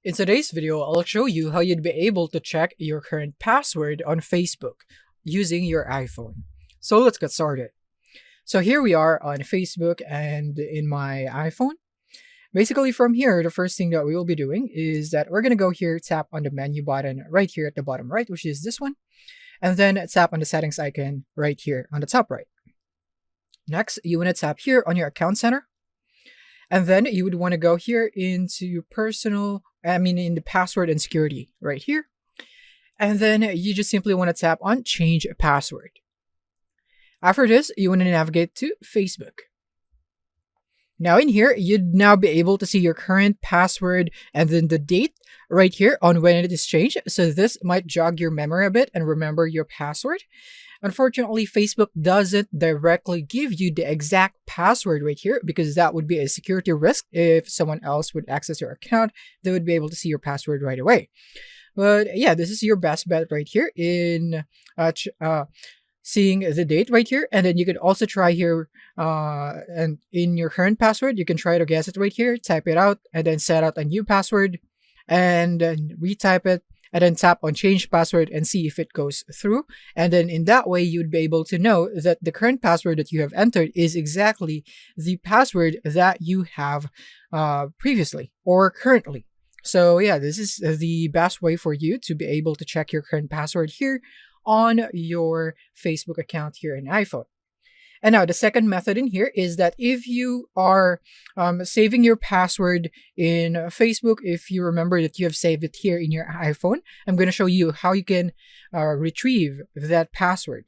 In today's video, I'll show you how you'd be able to check your current password on Facebook using your iPhone. So let's get started. So here we are on Facebook and in my iPhone. Basically from here, the first thing that we will be doing is that we're going to go here, tap on the menu button right here at the bottom right, which is this one, and then tap on the settings icon right here on the top right. Next, you want to tap here on your account center. And then you would want to go here into in the password and security right here. And then you just simply want to tap on change password. After this, you want to navigate to Facebook. Now in here, you'd now be able to see your current password and then the date right here on when it is changed. So this might jog your memory a bit and remember your password. Unfortunately, Facebook doesn't directly give you the exact password right here because that would be a security risk. If someone else would access your account, they would be able to see your password right away. But yeah, this is your best bet right here in seeing the date right here. And then you could also try here and in your current password, you can try to guess it right here, type it out, and then set out a new password and retype it, and then tap on change password and see if it goes through. And then in that way, you'd be able to know that the current password that you have entered is exactly the password that you have previously or currently. So yeah, this is the best way for you to be able to check your current password here on your Facebook account here in iPhone. And now the second method in here is that if you are saving your password in Facebook, if you remember that you have saved it here in your iPhone, I'm going to show you how you can retrieve that password.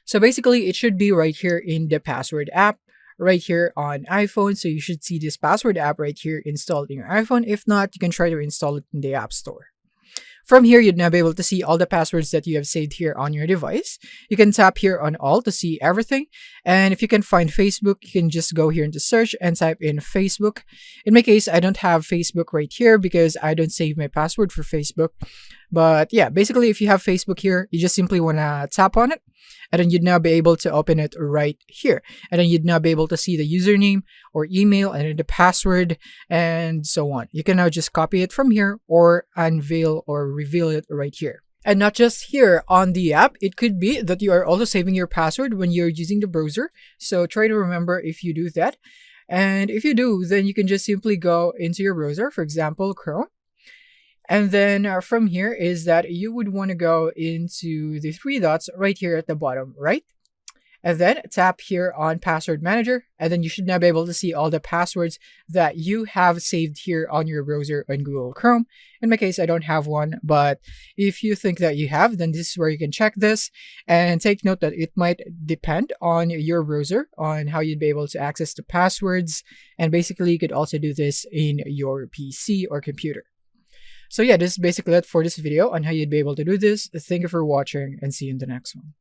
So basically, it should be right here in the password app, right here on iPhone. So you should see this password app right here installed in your iPhone. If not, you can try to install it in the App Store. From here, you'd now be able to see all the passwords that you have saved here on your device. You can tap here on all to see everything. And if you can find Facebook, you can just go here into search and type in Facebook. In my case, I don't have Facebook right here because I don't save my password for Facebook. But yeah, basically, if you have Facebook here, you just simply want to tap on it. And then you'd now be able to open it right here. And then you'd now be able to see the username or email and then the password and so on. You can now just copy it from here or unveil or reveal it right here. And not just here on the app, it could be that you are also saving your password when you're using the browser. So try to remember if you do that. And if you do, then you can just simply go into your browser, for example, Chrome. And then from here is that you would want to go into the three dots right here at the bottom, right? And then tap here on Password Manager. And then you should now be able to see all the passwords that you have saved here on your browser on Google Chrome. In my case, I don't have one, but if you think that you have, then this is where you can check this. And take note that it might depend on your browser on how you'd be able to access the passwords. And basically, you could also do this in your PC or computer. So yeah, this is basically it for this video on how you'd be able to do this. Thank you for watching and see you in the next one.